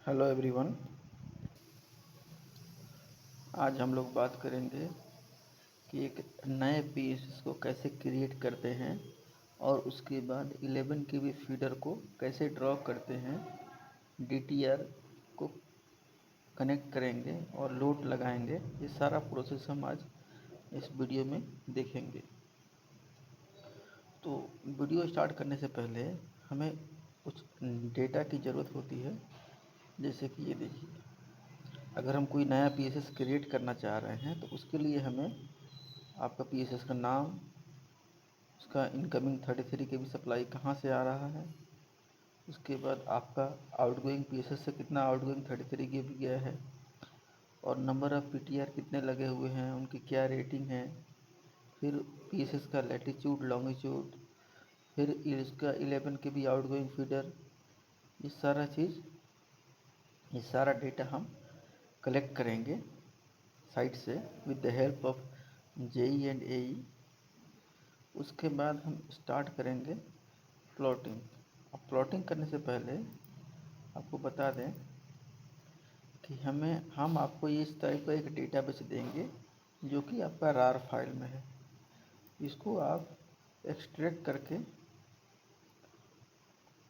Hello everyone. आज हम लोग बात करेंगे कि एक नए पीएसएस को कैसे क्रिएट करते हैं और उसके बाद 11 के बी फीडर को कैसे ड्रॉ करते हैं, डीटीआर को कनेक्ट करेंगे और लोड लगाएंगे। ये सारा प्रोसेस हम आज इस वीडियो में देखेंगे। तो वीडियो स्टार्ट करने से पहले हमें कुछ डेटा की ज़रूरत होती है। जैसे कि ये देखिए, अगर हम कोई नया पीएसएस क्रिएट करना चाह रहे हैं तो उसके लिए हमें आपका पीएसएस का नाम, उसका इनकमिंग 33 के बी सप्लाई कहाँ से आ रहा है, उसके बाद आपका आउटगोइंग पीएसएस से कितना आउटगोइंग 33 के बी गया है, और नंबर ऑफ़ पीटीआर कितने लगे हुए हैं, उनकी क्या रेटिंग है, फिर पीएसएस का लैटिट्यूड लॉन्गिट्यूड, फिर इसका 11 के बी आउटगोइंग फीडर, ये सारा डेटा हम कलेक्ट करेंगे साइट से with the help of JE and AE. उसके बाद हम स्टार्ट करेंगे प्लॉटिंग। अब प्लॉटिंग करने से पहले आपको बता दें कि हम आपको इस टाइप का एक डेटाबेस देंगे जो कि आपका रार फाइल में है। इसको आप एक्सट्रैक्ट करके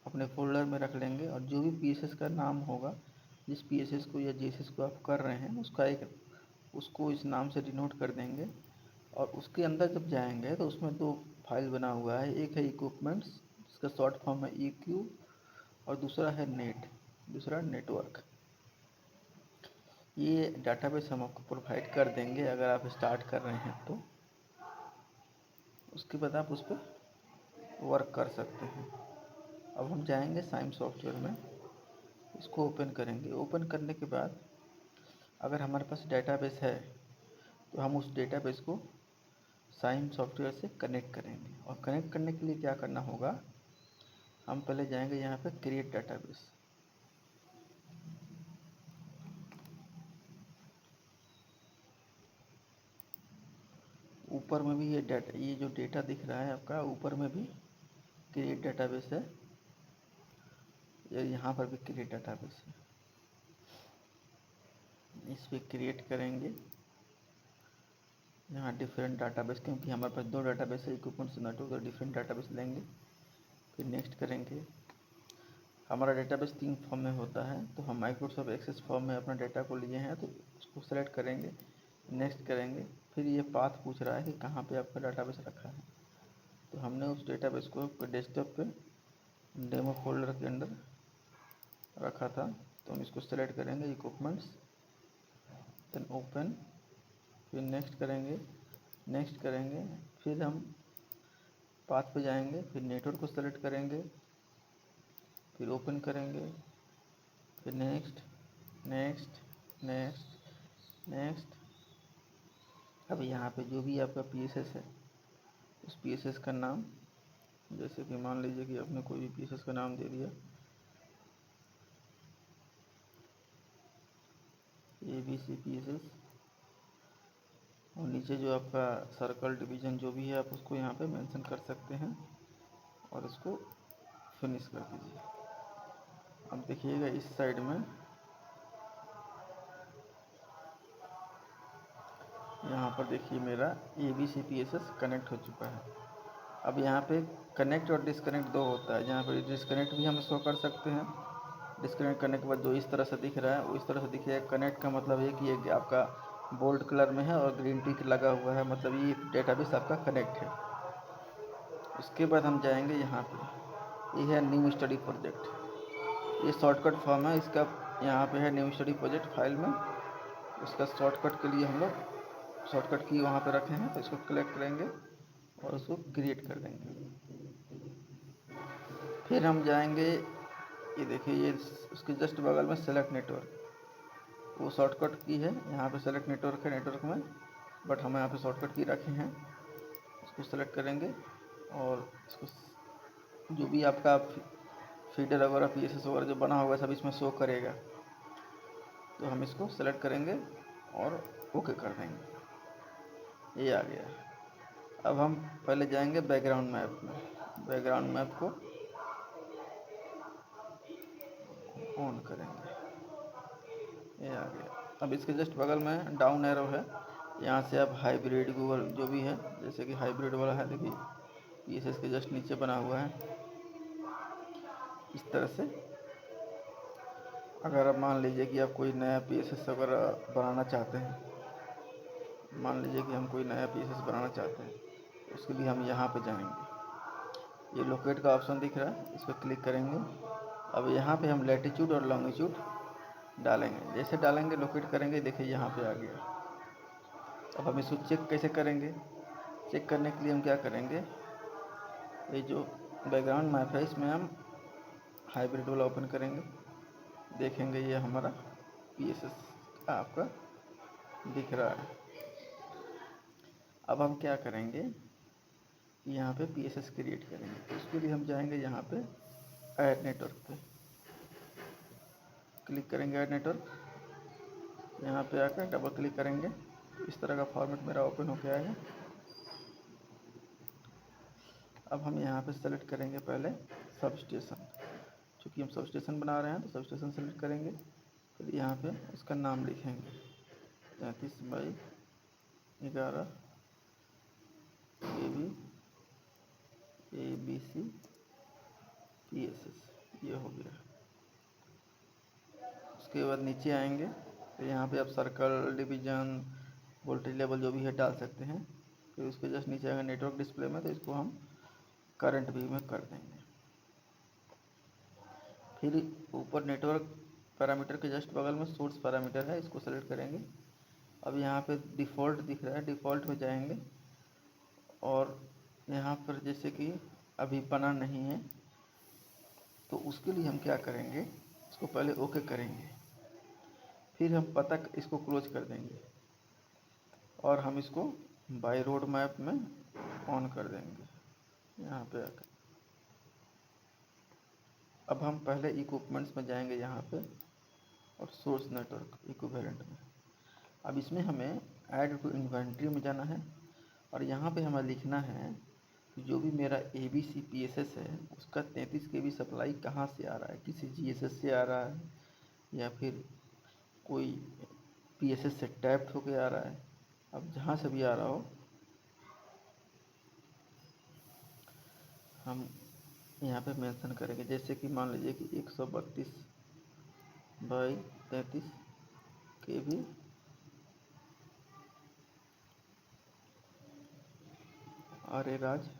अपने फोल्डर में रख लेंगे और जो भी पीएसएस का नाम होगा, जिस पीएसएस को या जीएसएस को आप कर रहे हैं उसको इस नाम से डिनोट कर देंगे। और उसके अंदर जब जाएंगे तो उसमें दो फाइल बना हुआ है, एक है इक्विपमेंट्स जिसका शॉर्ट फॉर्म है EQ, और दूसरा है दूसरा नेटवर्क। ये डाटाबेस हम आपको प्रोवाइड कर देंगे अगर आप स्टार्ट कर रहे हैं तो। उसके बाद आप उस पर वर्क कर सकते हैं। अब हम जाएंगे साइम सॉफ्टवेयर में, इसको ओपन करेंगे। ओपन करने के बाद अगर हमारे पास डेटाबेस है तो हम उस डेटाबेस को साइम सॉफ्टवेयर से कनेक्ट करेंगे। और कनेक्ट करने के लिए क्या करना होगा, हम पहले जाएंगे यहाँ पे क्रिएट डेटाबेस। ऊपर में भी ये जो डेटा दिख रहा है आपका, ऊपर में भी क्रिएट डेटाबेस है, यहाँ पर भी क्रिएट डेटाबेस है। इस पर क्रिएट करेंगे यहाँ डिफरेंट डाटाबेस, क्योंकि हमारे पास दो डाटाबेस है, इक्विपमेंट्स नेटवर्क, और डिफरेंट डाटाबेस लेंगे। फिर नेक्स्ट करेंगे। हमारा डेटाबेस 3 फॉर्म में होता है, तो हम माइक्रोसॉफ्ट एक्सेस फॉर्म में अपना डेटा को लिए हैं तो उसको सेलेक्ट करेंगे, नेक्स्ट करेंगे। फिर ये पाथ पूछ रहा है कि कहाँ पे आपका डाटाबेस रखा है, तो हमने उस डेटाबेस को डेस्कटॉप पे डेमो फोल्डर के अंदर रखा था, तो हम इसको सेलेक्ट करेंगे इक्विपमेंट्स, देन ओपन, फिर नेक्स्ट करेंगे। फिर हम पाथ पे जाएंगे, फिर नेटवर्क को सेलेक्ट करेंगे, फिर ओपन करेंगे, फिर नेक्स्ट नेक्स्ट नेक्स्ट नेक्स्ट। अब यहाँ पे जो भी आपका पीएसएस है उस पीएसएस का नाम, जैसे कि मान लीजिए कि आपने कोई भी पीएसएस का नाम दे दिया ABC पीएसएस, और नीचे जो आपका सर्कल डिवीज़न जो भी है आप उसको यहाँ पे मेंशन कर सकते हैं और इसको फिनिश कर दीजिए। अब देखिएगा इस साइड में यहाँ पर देखिए मेरा ABC पीएसएस कनेक्ट हो चुका है। अब यहाँ पे कनेक्ट और डिस्कनेक्ट दो होता है, जहाँ पर डिस्कनेक्ट भी हम शो कर सकते हैं। डिस्कनेक्ट करने के बाद जो इस तरह से दिख रहा है वो इस तरह से दिखेगा। कनेक्ट का मतलब है कि ये आपका बोल्ड कलर में है और ग्रीन टिक लगा हुआ है, मतलब ये डेटाबेस आपका कनेक्ट है। उसके बाद हम जाएंगे यहाँ पे, ये है न्यू स्टडी प्रोजेक्ट, ये शॉर्टकट फॉर्म है इसका। यहाँ पे है न्यू स्टडी प्रोजेक्ट फाइल में, उसका शॉर्टकट के लिए हम लोग शॉर्टकट की वहाँ पे रखे हैं, तो इसको क्लिक करेंगे और उसको क्रिएट कर देंगे। फिर हम जाएंगे, ये देखिए ये उसके जस्ट बगल में सेलेक्ट नेटवर्क, वो शॉर्टकट की है। यहाँ पे सेलेक्ट नेटवर्क है, नेटवर्क में बट हम यहाँ पे शॉर्टकट की रखे हैं। उसको सेलेक्ट करेंगे और इसको जो भी आपका फीडर वगैरह पीएसएस वगैरह जो बना होगा सब इसमें शो करेगा, तो हम इसको सेलेक्ट करेंगे और ओके कर देंगे। ये आ गया। अब हम पहले जाएंगे बैकग्राउंड मैप में, बैकग्राउंड मैप को ऑन करेंगे। ये आ गया। अब इसके जस्ट बगल में डाउन एरो है, यहाँ से आप हाइब्रिड गूगल जो भी है, जैसे कि हाइब्रिड वाला है, देखिए पीएसएस के जस्ट नीचे बना हुआ है इस तरह से। अगर आप मान लीजिए कि आप कोई नया पीएसएस वगैरह बनाना चाहते हैं, मान लीजिए कि हम कोई नया पीएसएस बनाना चाहते हैं, तो उसके लिए हम यहाँ पे जाएंगे। ये लोकेट का ऑप्शन दिख रहा है, इस पर क्लिक करेंगे। अब यहाँ पे हम लैटिट्यूड और लॉन्गिट्यूड डालेंगे। जैसे डालेंगे लोकेट करेंगे, देखिए यहाँ पे आ गया। अब हम इसको चेक कैसे करेंगे? चेक करने के लिए हम क्या करेंगे, ये जो बैकग्राउंड मैप है इसमें हम हाइब्रिड वाला ओपन करेंगे, देखेंगे ये हमारा पीएसएस आपका दिख रहा है। अब हम क्या करेंगे, यहाँ पे पीएसएस क्रिएट करेंगे। तो उसके लिए हम जाएंगे यहाँ पे ऐड नेटवर्क पे क्लिक करेंगे, ऐड नेटवर्क। यहाँ पे आकर डबल क्लिक करेंगे, इस तरह का फॉर्मेट मेरा ओपन होके आएगा। अब हम यहाँ पे सेलेक्ट करेंगे पहले सब स्टेशन, चूँकि हम सब स्टेशन बना रहे हैं तो सब स्टेशन सेलेक्ट करेंगे। फिर यहाँ पे उसका नाम लिखेंगे 33/11 KB ABC PSS, ये हो गया। उसके बाद नीचे आएंगे तो यहाँ पे आप सर्कल, डिवीज़न, वोल्टेज लेवल जो भी है डाल सकते हैं। फिर उसके जस्ट नीचे आएंगे नेटवर्क डिस्प्ले में, तो इसको हम करंट भी में कर देंगे। फिर ऊपर नेटवर्क पैरामीटर के जस्ट बगल में सोर्स पैरामीटर है, इसको सेलेक्ट करेंगे। अब यहाँ पे डिफ़ॉल्ट दिख रहा है, डिफ़ॉल्ट में जाएंगे और यहाँ पर जैसे कि अभी बना नहीं है, तो उसके लिए हम क्या करेंगे, इसको पहले ओके करेंगे। फिर हम पता इसको क्लोज कर देंगे और हम इसको बाय रोड मैप में ऑन कर देंगे यहाँ पे आकर। अब हम पहले इक्विपमेंट्स में जाएंगे यहाँ पे और सोर्स नेटवर्क इक्विवेलेंट में। अब इसमें हमें ऐड टू इन्वेंट्री में जाना है और यहाँ पे हमें लिखना है जो भी मेरा ABC PSS है उसका 33 KB सप्लाई कहाँ से आ रहा है, किसी GSS से आ रहा है या फिर कोई PSS से टैप्ड होके आ रहा है। अब जहाँ से भी आ रहा हो हम यहाँ पे मेंशन करेंगे। जैसे कि मान लीजिए कि 132/33 KB आर्य राज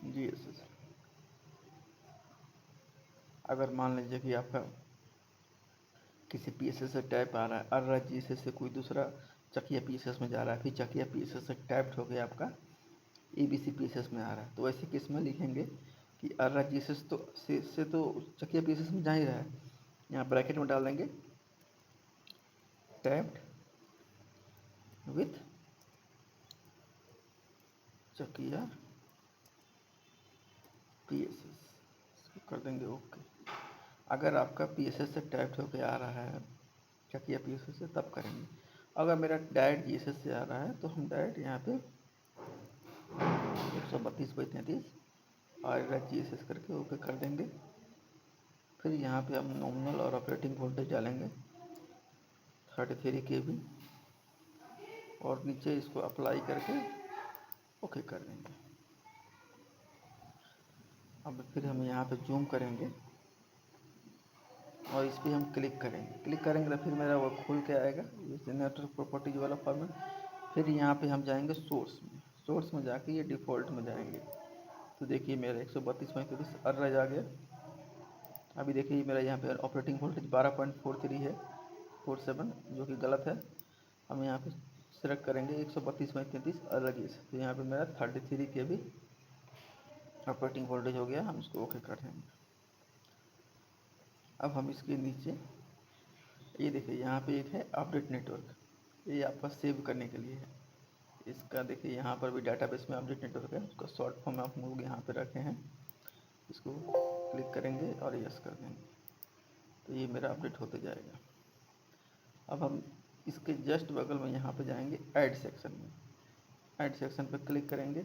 GSS। अगर मान लीजिए कि आपका किसी PSS से टैप आ रहा है, आर्य राज GSS से कोई दूसरा चकिया PSS में जा रहा है, फिर चकिया PSS से टैप्ड होकर आपका ABC PSS में आ रहा है, तो ऐसे केस में लिखेंगे कि आर्य राज GSS से तो चकिया PSS में जा ही रहा है। यहाँ ब्रैकेट में डाल देंगे टैप्ड विथ चकिया PSS, इसको कर देंगे ओके। अगर आपका PSS से टैप्ड होकर आ रहा है चकिया PSS से तब करेंगे। अगर मेरा डायरेक्ट GSS से आ रहा है तो हम डायरेक्ट यहाँ पे 132/33 आर्य GSS करके ओके कर देंगे। फिर यहाँ पे हम नॉमिनल और ऑपरेटिंग वोल्टेज डालेंगे 33 KB और नीचे इसको अप्लाई करके ओके कर देंगे। अब फिर हम यहाँ पे जूम करेंगे और इस पर हम क्लिक करेंगे तो फिर मेरा वो खुल के आएगा जैसे नेटवर्क प्रॉपर्टीज वाला फॉर्मेट। फिर यहाँ पे हम जाएंगे सोर्स में जाके ये डिफ़ॉल्ट में जाएंगे तो देखिए मेरा 132/33 अर्रज आ गया। अभी देखिए मेरा यहाँ पे ऑपरेटिंग वोल्टेज 12.43 है 47, जो कि गलत है। हम यहाँ पे सेलेक्ट करेंगे 132/33 अर्रज, तो यहाँ पे मेरा 33 KB ऑपरेटिंग वोल्टेज हो गया। हम इसको ओके कर देंगे। अब हम इसके नीचे ये देखिए यहाँ पे एक है अपडेट नेटवर्क, ये आपका सेव करने के लिए है। इसका देखिए यहाँ पर भी डाटाबेस में अपडेट नेटवर्क है, उसका शॉर्ट फॉर्म आप लोग यहाँ पे रखे हैं। इसको क्लिक करेंगे और यस कर देंगे तो ये मेरा अपडेट होते जाएगा। अब हम इसके जस्ट बगल में यहाँ पे जाएंगे ऐड सेक्शन में, ऐड सेक्शन पर क्लिक करेंगे।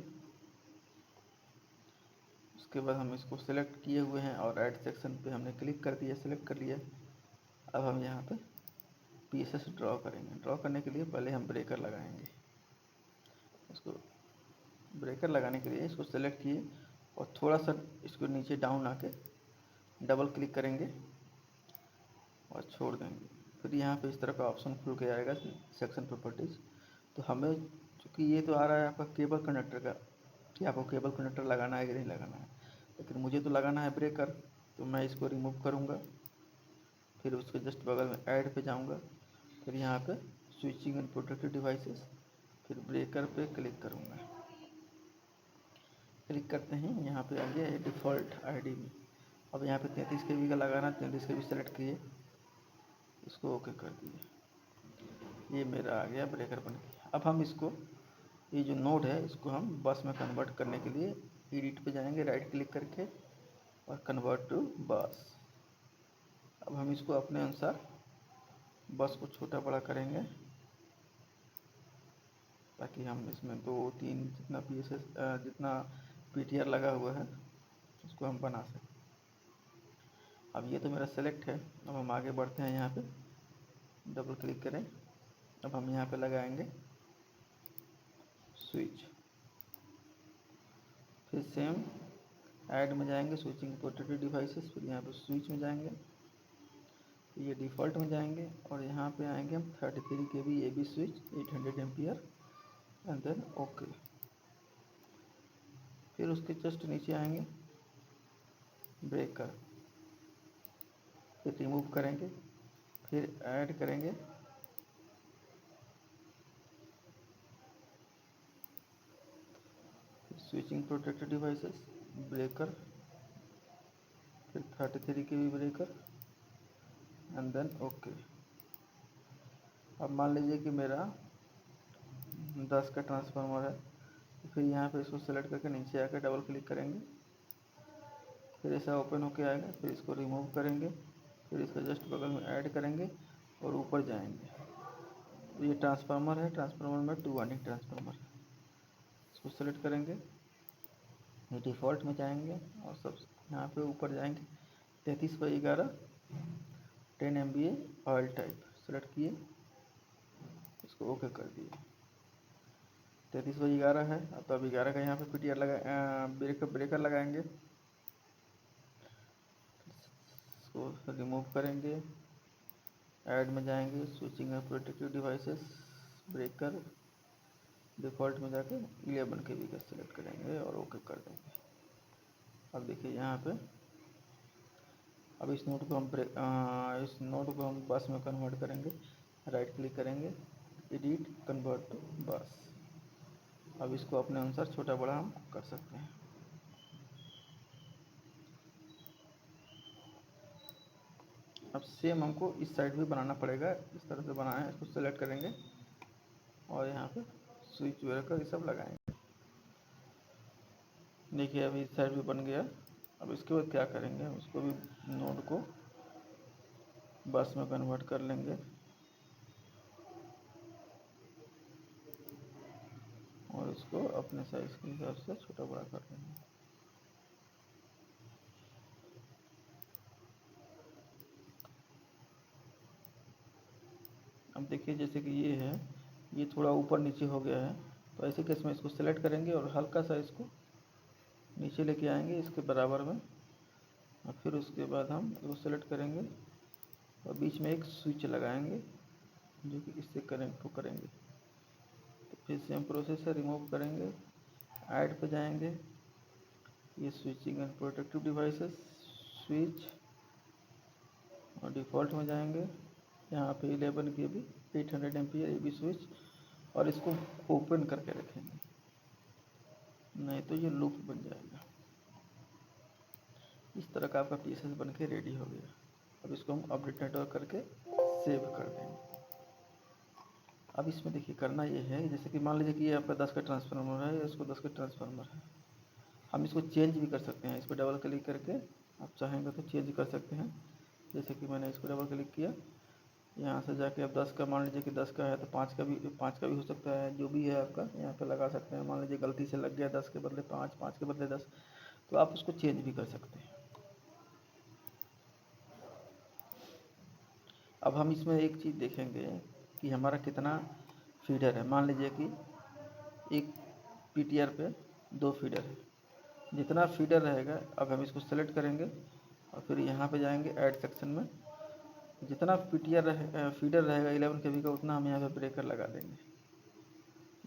उसके उसके बाद हम इसको सेलेक्ट किए हुए हैं और ऐड सेक्शन पे हमने क्लिक कर दिया, सेलेक्ट कर लिया। अब हम यहाँ पे पीसेस ड्रॉ करेंगे। ड्रॉ करने के लिए पहले हम ब्रेकर लगाएंगे। इसको ब्रेकर लगाने के लिए इसको सेलेक्ट किए और थोड़ा सा इसको नीचे डाउन आके डबल क्लिक करेंगे और छोड़ देंगे। फिर यहाँ पे इस तरह का ऑप्शन खुल के आएगा सेक्शन प्रॉपर्टीज़। तो हमें चूँकि ये तो आ रहा है आपका केबल कनेक्टर का कि आपको केबल कनेक्टर लगाना है कि नहीं लगाना है, लेकिन मुझे तो लगाना है ब्रेकर, तो मैं इसको रिमूव करूँगा। फिर उसके जस्ट बगल में ऐड पे जाऊँगा, फिर यहाँ पे स्विचिंग एंड प्रोटेक्टेड डिवाइसेस, फिर ब्रेकर पे क्लिक करूँगा। क्लिक करते हैं, यहाँ पे आ गया है डिफ़ॉल्ट आईडी में। अब यहाँ पे 33 kb का लगाना, 33 kb सेलेक्ट किए, इसको ओके कर दिए। ये मेरा आ गया ब्रेकर बन गया। अब हम इसको, ये जो नोड है इसको हम बस में कन्वर्ट करने के लिए एडिट पे जाएंगे राइट क्लिक करके और कन्वर्ट टू बस। अब हम इसको अपने अनुसार बस को छोटा बड़ा करेंगे ताकि हम इसमें 2-3 जितना पीसेस जितना पीटीआर लगा हुआ है उसको हम बना सकें। अब ये तो मेरा सेलेक्ट है। अब हम आगे बढ़ते हैं, यहाँ पे डबल क्लिक करें। अब हम यहाँ पे लगाएंगे स्विच। फिर सेम ऐड में जाएंगे, स्विचिंग प्रोटेक्टेड डिवाइसेस, फिर यहाँ पे स्विच में जाएंगे, ये डिफ़ॉल्ट में जाएंगे और यहाँ पे आएंगे हम 33 kb AB switch 800 ampere and then okay. फिर उसके जस्ट नीचे आएंगे ब्रेकर, फिर रिमूव करेंगे, फिर ऐड करेंगे, स्विचिंग प्रोटेक्टेड डिवाइसेस, ब्रेकर, फिर 33 kb breaker and then okay. अब मान लीजिए कि मेरा 10 का ट्रांसफार्मर है, तो फिर यहाँ पे इसको सेलेक्ट करके नीचे आकर डबल क्लिक करेंगे, फिर ऐसा ओपन होके आएगा। फिर इसको रिमूव करेंगे, फिर इसका जस्ट बगल में ऐड करेंगे और ऊपर जाएंगे। तो ये ट्रांसफार्मर है, ट्रांसफार्मर में 2 वाइंडिंग ट्रांसफार्मर है। इसको सेलेक्ट करेंगे, ये डिफ़ॉल्ट में जाएंगे और सब यहाँ पे ऊपर जाएंगे 33/11 10 MVA ऑयल टाइप सेलेक्ट किए, इसको ओके कर दिए। 33/11 है। अब तो अब 11 का यहाँ पे पीटीआर लगा ब्रेकर लगाएंगे। इसको रिमूव करेंगे, ऐड में जाएंगे, switching and protective devices, breaker, default में जाके 11 kb का सिलेक्ट करेंगे और ओके कर देंगे। अब देखिए यहाँ पे अब इस नोड को हम बस में कन्वर्ट करेंगे। राइट क्लिक करेंगे, एडिट, कन्वर्ट टू बस। अब इसको अपने अनुसार छोटा बड़ा हम कर सकते हैं। अब सेम हमको इस साइड भी बनाना पड़ेगा, इस तरह से बनाना है। इसको सेलेक्ट करेंगे और यहाँ पे स्विच ब्रेकर ये सब लगाएंगे। देखिए अभी इस साइड भी बन गया। अब इसके बाद क्या करेंगे, हम इसको भी नोड को बस में कन्वर्ट कर लेंगे और इसको अपने साइज के हिसाब से छोटा बड़ा कर लेंगे। अब देखिए जैसे कि ये है, ये थोड़ा ऊपर नीचे हो गया है, तो ऐसे केस में इसको सेलेक्ट करेंगे और हल्का सा इसको नीचे लेके आएंगे इसके बराबर में। और फिर उसके बाद हम इसको सेलेक्ट करेंगे और बीच में एक स्विच लगाएंगे जो कि इससे कनेक्ट को करेंगे। तो फिर सेम प्रोसेस है, रिमूव करेंगे, ऐड पे जाएंगे, ये switching and protective devices, switch और डिफ़ॉल्ट में जाएंगे, यहाँ पे 11 kb 800 एम्पियर AB स्विच और इसको ओपन करके रखेंगे, नहीं तो ये लूप बन जाएगा। इस तरह का आपका पीसेस बन के रेडी हो गया। अब इसको हम अपडेट नेटवर्क करके सेव कर देंगे। अब इसमें देखिए करना ये है, जैसे कि मान लीजिए कि ये आपका 10 का ट्रांसफार्मर है, इसको 10 का ट्रांसफार्मर है, हम इसको चेंज भी कर सकते हैं। इस पर डबल क्लिक करके आप चाहेंगे तो चेंज कर सकते हैं। जैसे कि मैंने इस पर डबल क्लिक किया, यहाँ से जाके अब 10 का, मान लीजिए कि 10 का है तो 5 का भी हो सकता है, जो भी है आपका यहाँ पे लगा सकते हैं। मान लीजिए गलती से लग गया 10 के बदले 5, 5 के बदले 10, तो आप उसको चेंज भी कर सकते हैं। अब हम इसमें एक चीज़ देखेंगे कि हमारा कितना फीडर है। मान लीजिए कि एक पीटीआर पे 2 फीडर है, जितना फीडर रहेगा अब हम इसको सेलेक्ट करेंगे और फिर यहाँ पे जाएंगे ऐड सेक्शन में। जितना फीडर रहेगा 11 केबी का, उतना हम यहाँ पे ब्रेकर लगा देंगे।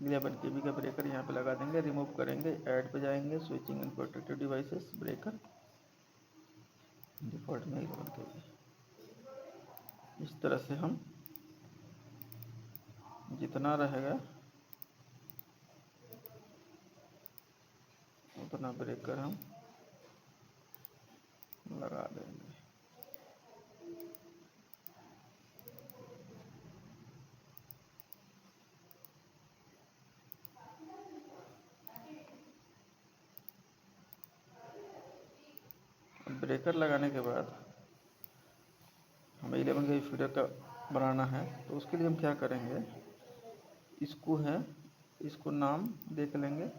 11 केबी का ब्रेकर यहाँ पे लगा देंगे। रिमूव करेंगे, ऐड पे जाएंगे, switching and protected devices, breaker, default में 11 केबी। इस तरह से हम जितना रहेगा उतना ब्रेकर हम लगा देंगे। ब्रेकर लगाने के बाद हमें 11 के फीडर का बनाना है, तो उसके लिए हम क्या करेंगे, इसको नाम देख लेंगे।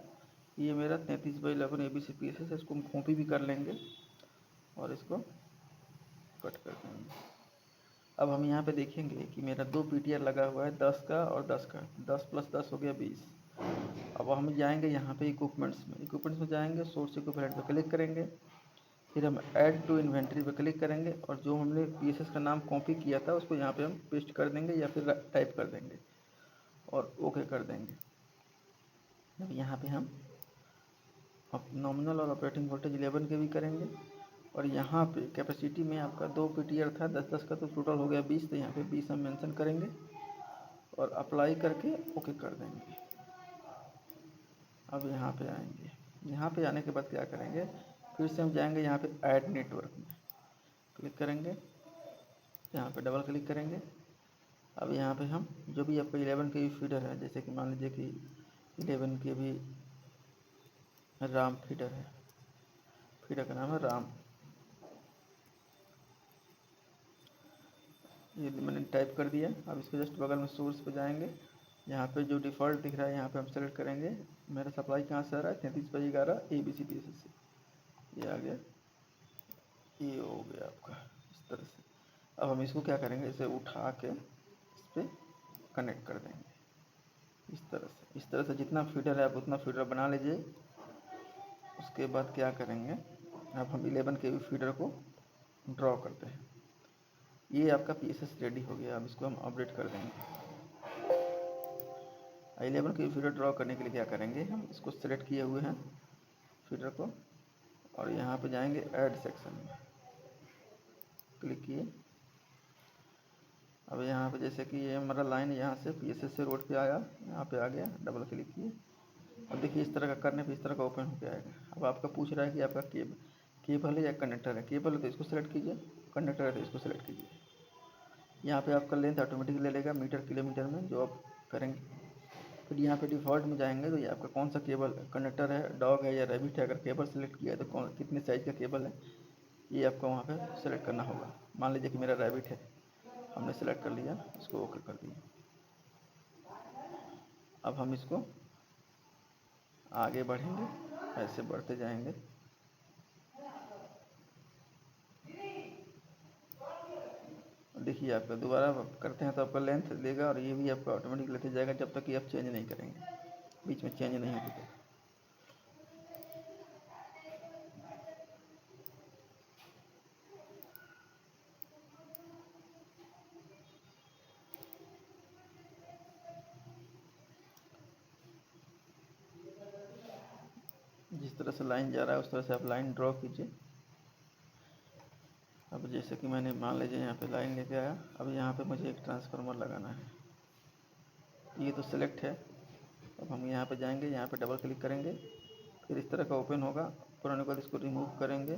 ये मेरा 33/11 ABC पीसेस है, इसको हम कॉपी भी कर लेंगे और इसको कट कर देंगे। अब हम यहाँ पे देखेंगे कि मेरा 2 पीटीआर लगा हुआ है, 10 का और 10 का। 10 + 10 हो गया 20। अब हम जाएंगे यहाँ पे इक्विपमेंट्स में जाएंगे, सोर्स इक्विपमेंट पे क्लिक करेंगे, फिर हम ऐड टू इन्वेंट्री पे क्लिक करेंगे और जो हमने पीसेस का नाम कॉपी किया था उसको यहाँ पे हम पेस्ट कर देंगे या फिर टाइप कर देंगे और ओके कर देंगे। अब यहाँ पे हम नॉमिनल और ऑपरेटिंग वोल्टेज 11 के भी करेंगे और यहाँ पे कैपेसिटी में आपका 2 पीटीआर था 10-10 का, तो टोटल हो गया 20। तो यहाँ पे 20 हम मेंशन करेंगे और अप्लाई करके ओके कर देंगे। अब यहाँ पे आएंगे, यहाँ पे आने के बाद क्या करेंगे, फिर से हम जाएंगे यहाँ पे ऐड नेटवर्क में क्लिक करेंगे, यहाँ पे डबल क्लिक करेंगे। अब यहाँ पे हम जो भी आपका 11 के भी फीडर है, जैसे कि मान लीजिए कि 11 के भी राम फीडर है, फीडर का नाम है राम, ये मैंने टाइप कर दिया। अब इसके जस्ट बगल में सोर्स पे जाएंगे, यहाँ पे जो डिफ़ॉल्ट दिख रहा है यहाँ पे हम सेलेक्ट करेंगे। मेरा सप्लाई कहाँ से आ रहा है, 33/11 ABC पीसेस से, ये आ गया, ये हो गया आपका इस तरह से। अब हम इसको क्या करेंगे, इसे उठा के इस पर कनेक्ट कर देंगे इस तरह से। इस तरह से जितना फीडर है आप उतना फीडर बना लीजिए। उसके बाद क्या करेंगे, अब हम 11 के भी फीडर को ड्रॉ करते हैं। ये आपका पीएसएस रेडी हो गया। अब इसको हम अपडेट कर देंगे। 11 के फीडर ड्रॉ करने के लिए क्या करेंगे, हम इसको सेलेक्ट किए हुए हैं फीडर को और यहाँ पे जाएंगे ऐड सेक्शन में क्लिक किए। अब यहाँ पे जैसे कि ये हमारा लाइन यहाँ से पीएसएस से रोड पे आया, यहाँ पे आ गया, डबल क्लिक किए। अब देखिए इस तरह का करने पे इस तरह का ओपन होकर आएगा। अब आपका पूछ रहा है कि आपका केबल है या कंडक्टर है। केबल है तो इसको सेलेक्ट कीजिए, कंडक्टर है तो इसको सेलेक्ट कीजिए। यहाँ पे आपका लेंथ ऑटोमेटिक ले लेगा मीटर किलोमीटर में जो आप करेंगे। फिर यहाँ पे डिफ़ॉल्ट में जाएंगे तो ये आपका कौन सा केबल कंडक्टर है, डॉग है या रैबिट है। अगर केबल सेलेक्ट किया है तो कौन कितने साइज़ का केबल है ये आपको वहाँ पे सेलेक्ट करना होगा। मान लीजिए कि मेरा रैबिट है, हमने सेलेक्ट कर लिया, इसको ओके कर दिया। अब हम इसको आगे बढ़ेंगे, ऐसे बढ़ते जाएंगे। देखिए आपका दोबारा करते हैं तो आपका लेंथ लेगा और ये भी आपका ऑटोमेटिक लेते जाएगा जब तक कि आप चेंज नहीं करेंगे, बीच में चेंज नहीं होगा। जिस तरह से लाइन जा रहा है उस तरह से आप लाइन ड्रॉ कीजिए। अब जैसे कि मैंने मान लीजिए यहाँ पे लाइन लेके आया। अब यहाँ पे मुझे एक ट्रांसफार्मर लगाना है, ये तो सिलेक्ट है। अब हम यहाँ पे जाएंगे, यहाँ पे डबल क्लिक करेंगे, फिर इस तरह का ओपन होगा। पुराने को इसको रिमूव करेंगे,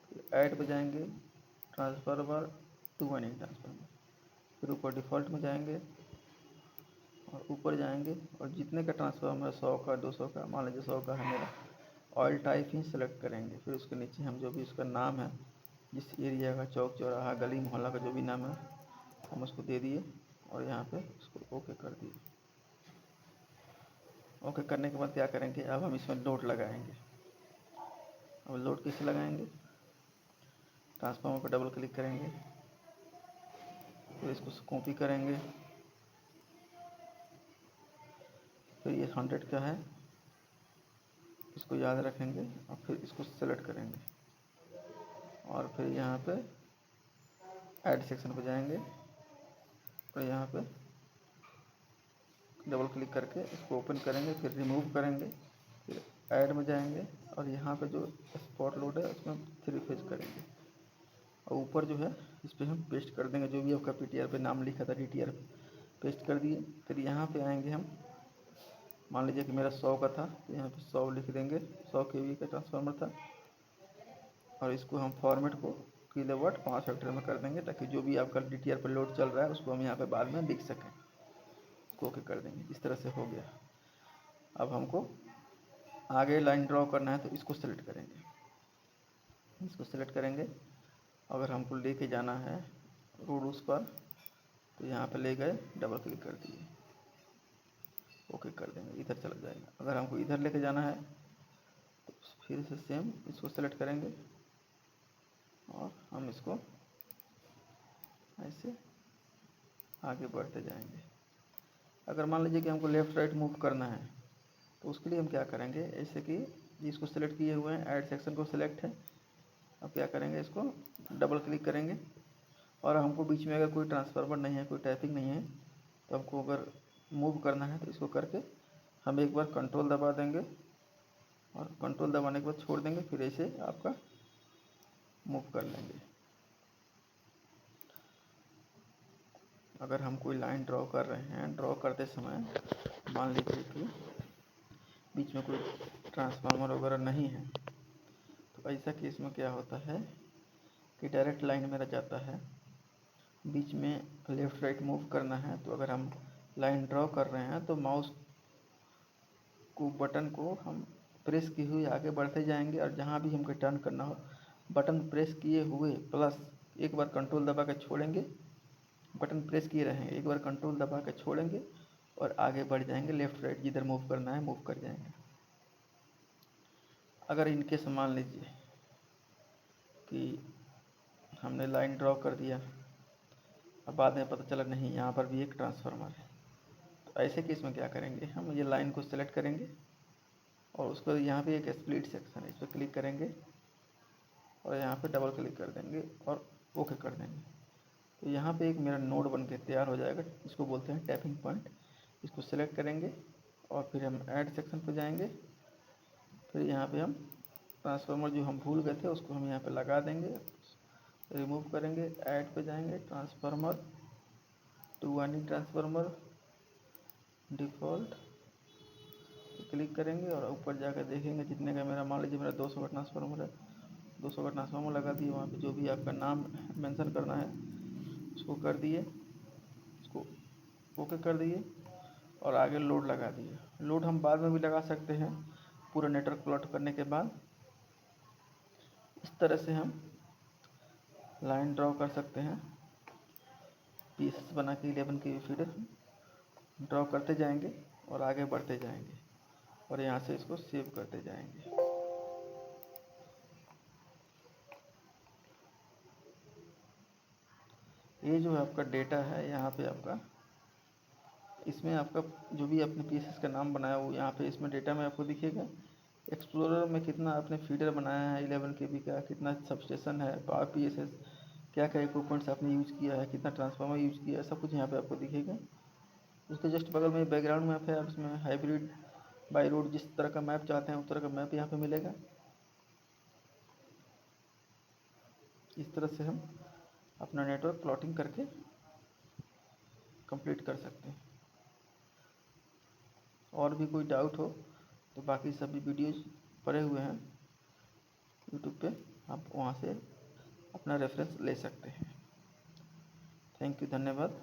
फिर ऐड पे जाएंगे, ट्रांसफार्मर टू वाइंडिंग ट्रांसफार्मर, फिर ऊपर डिफ़ॉल्ट में जाएंगे और ऊपर जाएंगे और जितने का ट्रांसफार्मर 100 का 200 का, मान लीजिए 100 का है मेरा, ऑयल टाइप ही सेलेक्ट करेंगे। फिर उसके नीचे हम जो भी उसका नाम है, जिस एरिया का, चौक चौराहा गली मोहल्ला का जो भी नाम है हम उसको दे दिए और यहाँ पे उसको ओके कर दिए। ओके करने के बाद क्या करेंगे, अब हम इसमें नोट लगाएंगे। अब लोड कैसे लगाएंगे, ट्रांसफार्मर पर डबल क्लिक करेंगे, फिर इसको कॉपी करेंगे, फिर ये 100 का है इसको याद रखेंगे और फिर इसको सेलेक्ट करेंगे और फिर यहाँ पे ऐड सेक्शन पे जाएंगे और यहाँ पे डबल क्लिक करके इसको ओपन करेंगे, फिर रिमूव करेंगे, फिर ऐड में जाएंगे और यहाँ पे जो स्पॉट लोड है उसमें 3 फेज करेंगे और ऊपर जो है इस पर हम पेस्ट कर देंगे जो भी आपका PTR पे नाम लिखा था DTR पेस्ट कर दिए। फिर यहाँ पे आएंगे हम, मान लीजिए कि मेरा 100 का था तो यहाँ पे 100 लिख देंगे, 100 kV का ट्रांसफार्मर था और इसको हम फॉर्मेट को किलोवाट 5 हेक्टेयर में कर देंगे ताकि जो भी आपका DTR पर लोड चल रहा है उसको हम यहाँ पे बाद में लिख सकें। इसको ओके कर देंगे, इस तरह से हो गया। अब हमको आगे लाइन ड्रॉ करना है तो इसको सेलेक्ट करेंगे, इसको सेलेक्ट करेंगे। अगर हमको लेके जाना है रोड उस पर तो यहाँ पे ले गए, डबल क्लिक कर दिए, ओके कर देंगे, इधर चला जाएगा। अगर हमको इधर लेके जाना है तो फिर से सेम इसको सेलेक्ट करेंगे और हम इसको ऐसे आगे बढ़ते जाएंगे। अगर मान लीजिए कि हमको लेफ़्ट राइट मूव करना है तो उसके लिए हम क्या करेंगे, ऐसे कि इसको सेलेक्ट किए हुए हैं, ऐड सेक्शन को सेलेक्ट है। अब क्या करेंगे, इसको डबल क्लिक करेंगे और हमको बीच में अगर कोई ट्रांसफार्मर नहीं है, कोई टैपिंग नहीं है तो हमको अगर मूव करना है तो इसको करके हम एक बार कंट्रोल दबा देंगे और कंट्रोल दबाने के बाद छोड़ देंगे, फिर ऐसे आपका मूव कर लेंगे। अगर हम कोई लाइन ड्रॉ कर रहे हैं, ड्रॉ करते समय मान लीजिए कि बीच में कोई ट्रांसफार्मर वगैरह नहीं है तो ऐसा केस में क्या होता है कि डायरेक्ट लाइन मेरा जाता है, बीच में लेफ़्ट राइट मूव करना है तो अगर हम लाइन ड्रॉ कर रहे हैं तो माउस को बटन को हम प्रेस किए हुए आगे बढ़ते जाएंगे और जहाँ भी हमको टर्न करना हो बटन प्रेस किए हुए प्लस एक बार कंट्रोल दबा के छोड़ेंगे, बटन प्रेस किए रहेंगे, एक बार कंट्रोल दबा के छोड़ेंगे और आगे बढ़ जाएंगे, लेफ़्ट राइट जिधर मूव करना है मूव कर जाएंगे। अगर इनके मान लीजिए कि हमने लाइन ड्रॉ कर दिया, अब बाद में पता चला नहीं यहाँ पर भी एक ट्रांसफार्मर है, तो ऐसे केस में क्या करेंगे, हम ये लाइन को सेलेक्ट करेंगे और उसको यहाँ पे एक स्प्लिट सेक्शन है, इस पर क्लिक करेंगे और यहाँ पे डबल क्लिक कर देंगे और ओके कर देंगे। तो यहाँ पे एक मेरा नोड बन के तैयार हो जाएगा, इसको बोलते हैं टैपिंग पॉइंट। इसको सेलेक्ट करेंगे और फिर हम ऐड सेक्शन पर जाएंगे, फिर यहाँ पे हम ट्रांसफार्मर जो हम भूल गए थे उसको हम यहाँ पे लगा देंगे, रिमूव करेंगे, ऐड पे जाएंगे, transformer two winding transformer default click करेंगे और ऊपर जाकर देखेंगे जितने का मेरा, मान लीजिए मेरा 200 का ट्रांसफार्मर है, 200 का ट्रांसफार्मर लगा दिए, वहाँ पे जो भी आपका नाम मेंशन करना है उसको कर दिए, उसको ओके कर दिए और आगे लोड लगा दिए। लोड हम बाद में भी लगा सकते हैं पूरा नेटवर्क प्लॉट करने के बाद। इस तरह से हम लाइन ड्रॉ कर सकते हैं, पीसेस बना के 11 kV फीडर ड्रॉ करते जाएंगे और आगे बढ़ते जाएंगे और यहाँ से इसको सेव करते जाएंगे। ये जो है आपका डेटा है, यहाँ पे आपका इसमें आपका जो भी आपने पीसेस का नाम बनाया वो यहाँ पे इसमें डेटा में आपको दिखेगा। एक्सप्लोरर में कितना आपने फीडर बनाया है 11 kV का, कितना सबस्टेशन है, पावर पीएसएस क्या क्या इक्विपमेंट्स आपने यूज़ किया है, कितना ट्रांसफार्मर यूज़ किया है, सब कुछ यहाँ पे आपको दिखेगा। उसके जस्ट बगल में बैकग्राउंड मैप है, आप इसमें हाइब्रिड बाई रोड जिस तरह का मैप चाहते हैं उस तरह का मैप यहाँ पे मिलेगा। इस तरह से हम अपना नेटवर्क प्लॉटिंग करके कंप्लीट कर सकते हैं। और भी कोई डाउट हो तो बाकी सभी वीडियोज़ पड़े हुए हैं यूट्यूब पे, आप वहाँ से अपना रेफरेंस ले सकते हैं। थैंक यू, धन्यवाद।